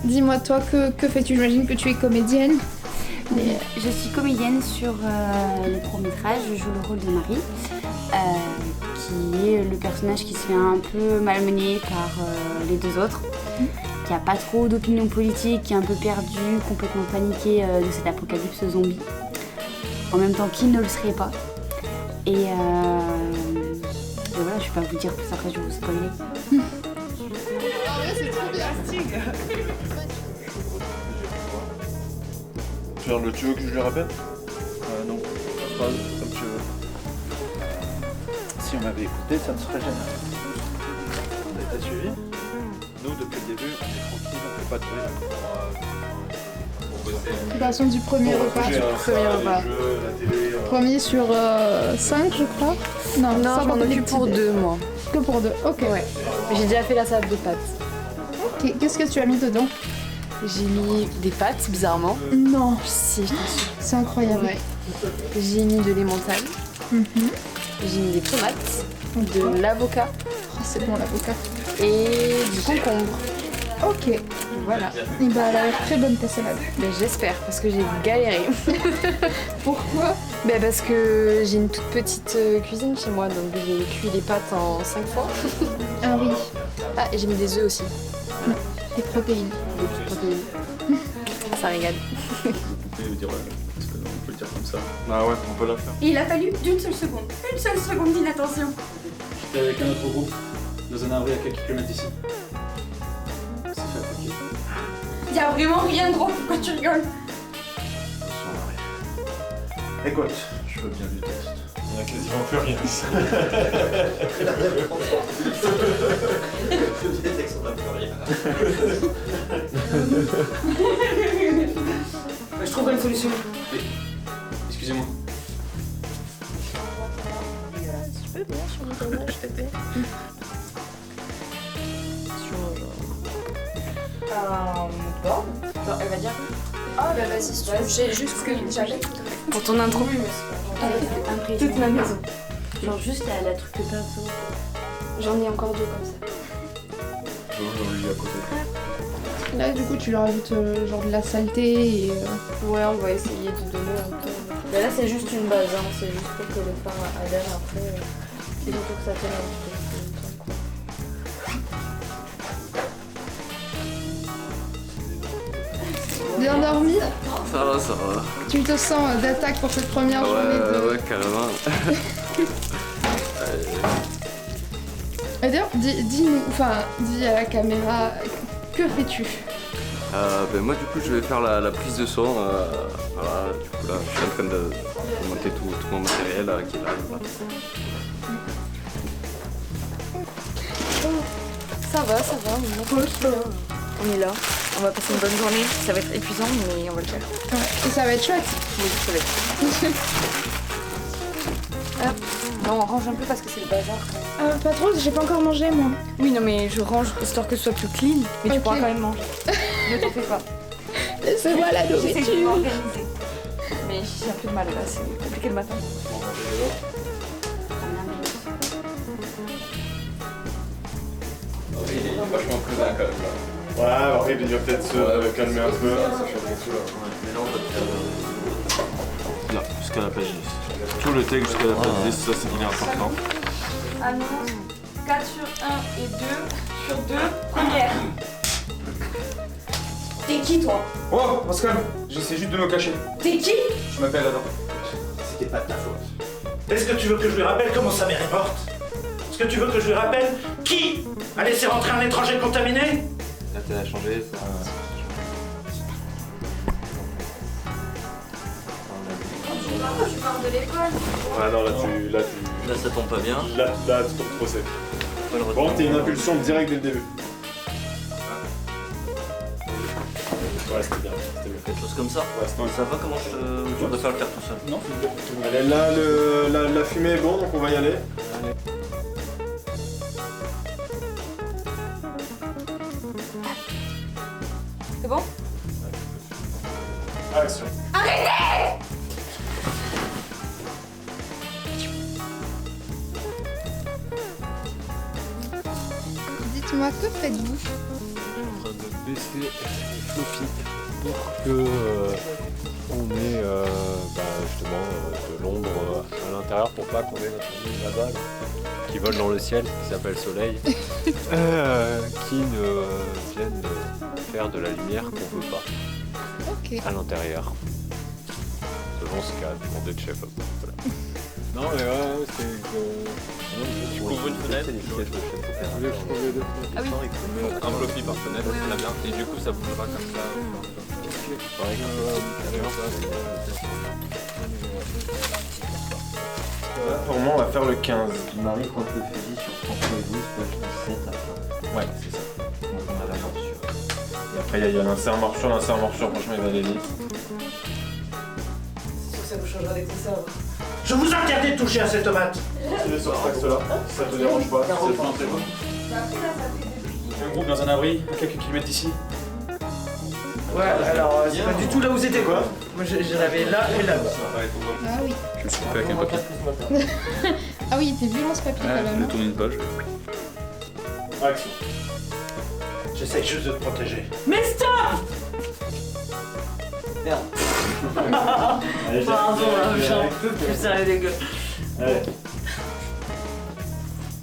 Dis-moi, toi, que fais-tu? J'imagine que tu es comédienne. Je suis comédienne sur le court-métrage. Je joue le rôle de Marie, qui est le personnage qui se fait un peu malmener par les deux autres, qui a pas trop d'opinion politique, qui est un peu perdu, complètement paniqué de cet apocalypse zombie. En même temps, qui ne le serait pas. Et voilà, je vais pas vous dire plus après, je vais vous spoiler. C'est trop bien. Faire tu veux que je lui rappelle? Non, pas comme tu veux. Si on m'avait écouté, ça me serait gênant. T'as suivi? Nous, depuis le début, on est tranquille, on fait pas de bruit. Préparation du premier repas. Premier sur 5, je crois. Non, Non, je m'en occupe pour 2, moi. Que pour 2, ok. Ouais. Mais j'ai déjà fait la salade de pâtes. Ok, qu'est-ce que tu as mis dedans? J'ai mis des pâtes, bizarrement. Non. Si, je t'assure. C'est incroyable. Ouais. J'ai mis de l'emmental. J'ai mis des tomates, de l'avocat. Oh, c'est bon l'avocat. Et du concombre. Ok. Voilà. Et bah, elle a l'air très bonne ta salade. Ben, j'espère, parce que j'ai galéré. Pourquoi? Ben, parce que j'ai une toute petite cuisine chez moi, donc j'ai cuit les pâtes en 5 fois. Ah oui. Ah, et j'ai mis des œufs aussi. Des protéines. Des petites protéines. Ça régale. Vous pouvez dire, parce qu'on peut le dire comme ça. Ah ouais, on peut la faire. Et il a fallu d'une seule seconde. Une seule seconde d'inattention. J'étais avec un autre groupe, dans un abri à quelques kilomètres d'ici. C'est fait attaquer. Y a vraiment rien de drôle, pourquoi tu rigoles? Écoute, je veux bien du test. Il n'y a quasiment plus rien ici. Je trouverai une solution. Mais, excusez-moi. Je peux bien sur mon tournage, s'il te plaît. Bon, genre elle va dire ah bah vas-y si tu veux, j'ai juste ce que j'avais pour ton intro. Toute ma maison. Genre juste la truc de pinceau. J'en ai encore 2 comme ça. J'en lis à côté. Là, du coup, tu leur ajoutes genre de la saleté et... Ouais, on va essayer de donner un peu. Mais là c'est juste une base, hein. C'est juste pour que le pain adhère après. Et surtout que ça tienne un petit peu. Bien dormi? Ça va, ça va. Tu te sens d'attaque pour cette première journée de... Ouais, carrément. Et d'ailleurs, dis-nous, enfin, dis à la caméra, que fais-tu? Moi, du coup, je vais faire la prise de son. Voilà, du coup, là, je suis en train de monter tout mon matériel qui est là. Voilà. Ça va, on est là. On va passer une bonne journée. Ça va être épuisant, mais on va le faire. Ouais. Et ça va être chouette. Oui, ça va être. Hop. Non, on range un peu parce que c'est le bazar. Pas trop, j'ai pas encore mangé, moi. Oui, non, mais je range histoire que ce soit plus clean. Mais tu Ok. pourras quand même manger. Ne t'en fais pas. Laissez-moi la J'essaie de nourriture. m'organiser. Mais j'ai un peu de mal là, c'est compliqué le matin. Il est vachement présent quand même là. Ouais, après, il va peut-être se calmer un peu. Mais là, on va faire. Là, jusqu'à la page 10. Tout le texte jusqu'à la page 10, ça, c'est bien important. Annonce 4 sur 1 et 2 sur 2, première. T'es qui toi? Oh, Pascal, j'essaie juste de me cacher. T'es qui? Je m'appelle Adam. C'était pas de ta faute. Est-ce que tu veux que je lui rappelle comment sa mère est morte? Est-ce que tu veux que je lui rappelle qui a laissé rentrer un étranger contaminé? La télé a changé, ça. Je pars de l'école. Ah non, Là, ça tombe pas bien. Là, tu tombes trop sec. Malheureusement. Bon, t'es une impulsion directe dès le début. Ouais, c'était bien. Quelque chose comme ça. Ouais, c'était Ça va comment je préfère le faire tout seul? Non, allez, là, la fumée est bon, donc on va y aller. C'est bon? Action. Dites-moi, que faites-vous? En train de baisser les floppy pour que on ait justement de l'ombre à l'intérieur pour pas qu'on ait notre ami là-bas qui vole dans le ciel, qui s'appelle Soleil, qui ne vienne faire de la lumière qu'on veut pas à l'intérieur. Selon ce qu'a demandé le chef. Voilà. Non mais ouais, c'est que... Tu couvres une fenêtre, Ah un floppy par fenêtre, c'est bien, et du coup ça bougera comme ça. Pour moi on va faire le 15. Marie contre le fusil sur François et 12, page 17 à la fin. Ouais, c'est ça. Donc on a la morsure. Et après il y a l'insert-morsure, franchement il va aller vite. C'est sûr que ça nous changera des conserves. Je vous interdis de toucher à cette tomate. Il est sur cet axe-là, si ça te dérange pas, c'est le plan très bon. Un groupe dans un abri, à quelques kilomètres d'ici. Ouais, alors c'est pas du tout là où c'était quoi. Moi j'en avais là et là. Ah oui. Je me suis coupé avec un papier. Ah oui, t'es violent ce papier quand Je même. vais tourner une page. Action. J'essaie juste de te protéger. Mais stop! Merde. Pardon, là, j'ai un peu plus sérieux les gars. Allez.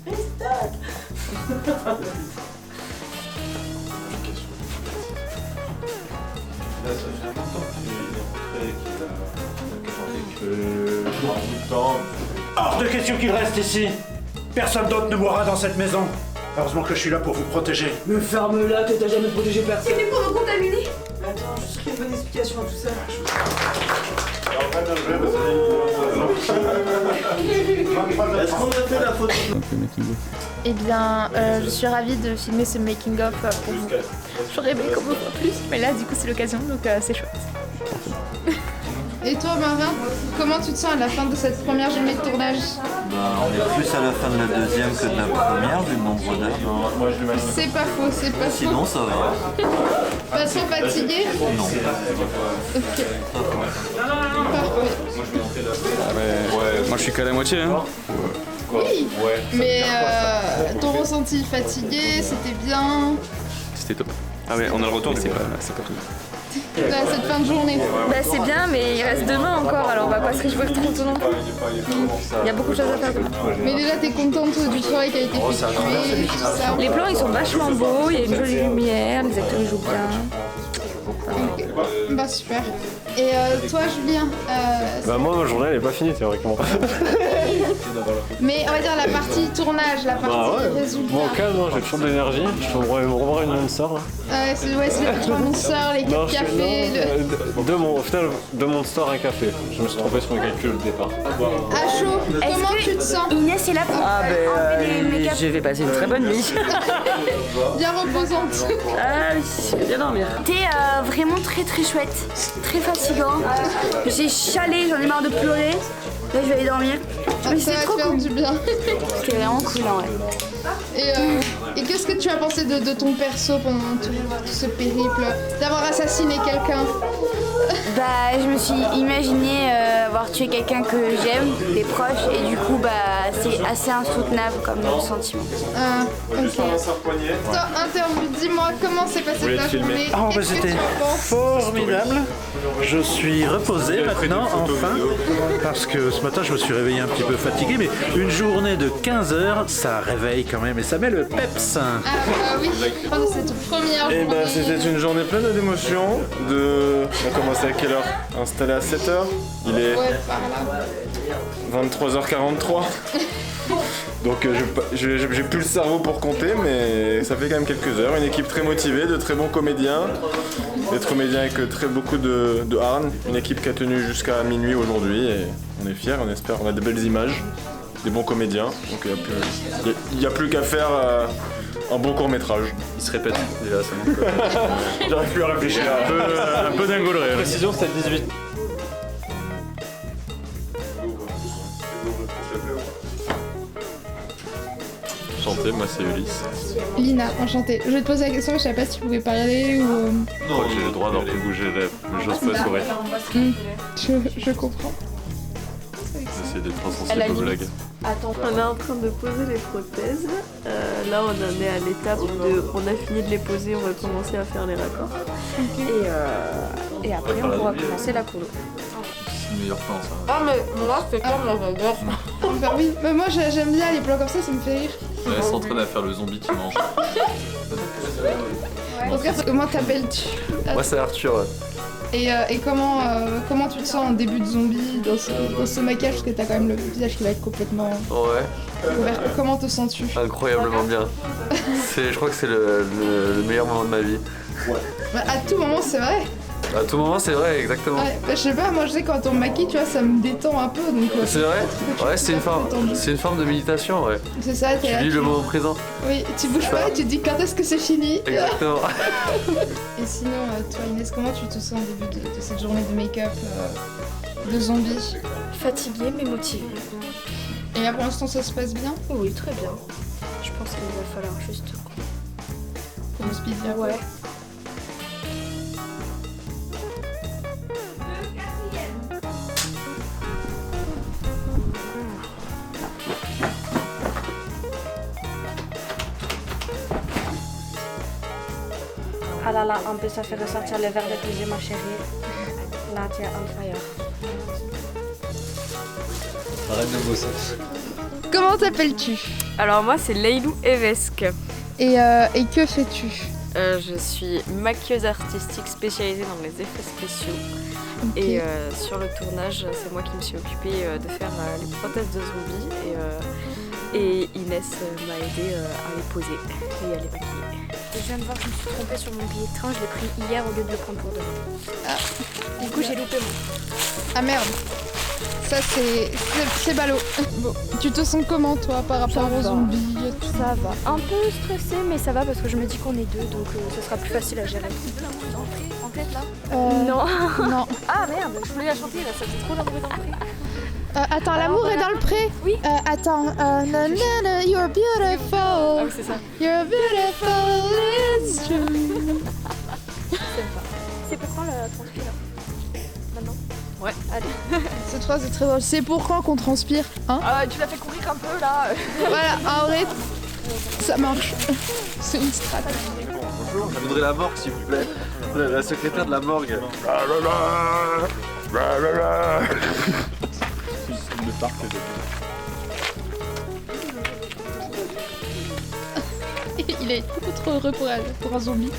Mais stop! Là, ça fait un peu de temps qu'il est rentré, qu'il a temps. Hors de question qu'il reste ici. Personne d'autre ne mourra dans cette maison. Heureusement que je suis là pour vous protéger. Me ferme-la, toi t'as jamais protégé personne. C'est pour nous contaminer. Mais attends, juste qu'il y ait une bonne explication à tout ça. Est-ce qu'on a fait la photo? Eh bien, je suis ravie de filmer ce making-of pour vous. J'aurais aimé qu'on me voit plus, mais là, du coup, c'est l'occasion, donc c'est chouette. Et toi, Marin, comment tu te sens à la fin de cette première journée de tournage? On est plus à la fin de la deuxième que de la première, vu le nombre d'heures. C'est pas faux, c'est pas faux. Sinon, ça va. Pas trop fatigué? Non. Ok. Parfait. Moi je suis qu'à la moitié. Hein. Oui, mais ton ressenti fatigué, c'était bien. C'était top. Ah ouais, on a le retour, mais c'est pas tout. Là, cette fin de journée. Bah c'est bien, mais il reste demain encore, alors on va pas se réjouir trop tôt non plus. Il y a beaucoup de choses à faire. Mais déjà, t'es contente du travail qui a été effectué, tout ça. Les plans ils sont vachement beaux, il y a une jolie lumière, les acteurs ils jouent bien. Ok. Bah super. Et toi, Julien Bah moi ma journée elle est pas finie théoriquement. Mais on va dire la partie tournage, la partie résultat. Bon calme, hein, j'ai toujours de l'énergie, je pourrais me revoir une monster là. C'est les petits monsters, les cafés. Au final, deux monsters, un café. Je me suis trompé sur mes calculs au départ. À chaud, comment tu te sens? Inès est là pour enlever les make-up. Je vais passer une très bonne nuit. Bien reposante. Ah oui, je vais bien dormir. T'es vraiment très très chouette, très fatigant. J'ai chialé, j'en ai marre de pleurer. Là je vais aller dormir. Mais Ça c'est va trop te faire cool. du bien. C'était vraiment cool en vrai. Et qu'est-ce que tu as pensé de ton perso pendant tout ce périple? D'avoir assassiné quelqu'un? Bah je me suis imaginé avoir tué quelqu'un que j'aime, des proches, et du coup bah c'est assez insoutenable comme sentiment. Ah, ok. Toi, interview, dis-moi comment s'est passée ta journée? Ah, bah, Qu'est-ce que c'était tu en penses? formidable. Je suis reposé maintenant, enfin, parce que ce matin je me suis réveillé un petit peu fatigué, mais une journée de 15 heures, ça réveille quand même et ça met le peps. Ah bah oui, c'est ton première journée. Et bah c'était une journée pleine d'émotions. On a commencé à quelle heure? Installé à 7h. Il est Ouais, par là. 23h43. Donc j'ai plus le cerveau pour compter, mais ça fait quand même quelques heures. Une équipe très motivée, de très bons comédiens. Des comédiens avec très beaucoup de hargne. Une équipe qui a tenu jusqu'à minuit aujourd'hui et on est fiers, on espère. On a de belles images, des bons comédiens. Donc il n'y a plus qu'à faire un bon court-métrage. Il se répète déjà, ça manque. J'arrive plus à réfléchir. Un peu dingolerie. Précision, c'était 18. Enchanté, moi c'est Ulysse. Lina, enchantée. Je vais te poser la question, je savais pas si tu pouvais parler ou... Je crois que j'ai le droit d'en bouger les lèvres, mais j'ose pas sourire. Je comprends. J'essaie d'être insensé aux blagues. Attends, on est en train de poser les prothèses. Là, on en est à l'étape de... On a fini de les poser, on va commencer à faire les raccords. Et après, on pourra commencer la colo. C'est le meilleur plan ça. Ah, mais moi, c'est comme la j'adore. Bah oui, mais moi j'aime bien les plans comme ça me fait rire. Elle s'entraîne à faire le zombie qui mange. Oscar, comment t'appelles-tu? Moi c'est Arthur. Ouais. Et comment tu te sens en début de zombie dans ce maquillage, parce que t'as quand même le visage qui va être complètement ouvert. Comment te sens-tu? Incroyablement bien. Je crois que c'est le meilleur moment de ma vie. Bah, à tout moment c'est vrai. À tout moment c'est vrai, exactement. Ouais, bah, je sais pas, moi je sais quand on me maquille, tu vois, ça me détend un peu. Donc, c'est vrai? Ouais, c'est une forme de méditation, ouais. C'est ça, tu vis le moment présent. Oui, tu bouges pas et tu te dis quand est-ce que c'est fini. Exactement. Et sinon, toi Inès, comment tu te sens au début de cette journée de make-up de zombie? Fatiguée mais motivée. Et là pour l'instant ça se passe bien? Oui, très bien. Je pense qu'il va falloir juste qu'on speed bien. Ouais. Ah là là, en plus ça fait ressortir le verre de tes yeux, ma chérie. Là, tu es on fire. Arrête de bosser. Comment t'appelles-tu? Alors moi c'est Leilou Evesque. Et que fais-tu? Je suis maquilleuse artistique spécialisée dans les effets spéciaux. Okay. Et sur le tournage, c'est moi qui me suis occupée de faire les prothèses de zombies. Et Inès m'a aidée à les poser et à les maquiller. Je viens de voir que je me suis trompée sur mon billet de train, je l'ai pris hier au lieu de le prendre pour demain. Ah. Du coup j'ai loupé mon. Ah merde. Ça c'est ballot. Bon, tu te sens comment toi par rapport aux zombies et tout? Ça va. Un peu stressée mais ça va parce que je me dis qu'on est deux donc ce sera plus facile à gérer. En tête là Non. Non. Ah merde, je voulais la chanter là, ça fait trop l'amour dans le pré. Attends, l'amour est dans le pré? Oui. Attends, you're beautiful. Ah oui, c'est ça. You're beautiful, it's true. C'est pour quand la transpire là? Maintenant? Ouais. Allez. Cette phrase est très drôle. C'est pour quand qu'on transpire, hein? Ah, tu l'as fait courir un peu là. Voilà, en vrai, ça marche. C'est une strat. Bonjour, je voudrais la morgue s'il vous plaît. La secrétaire de la morgue. Le parc Il est beaucoup trop heureux pour un zombie.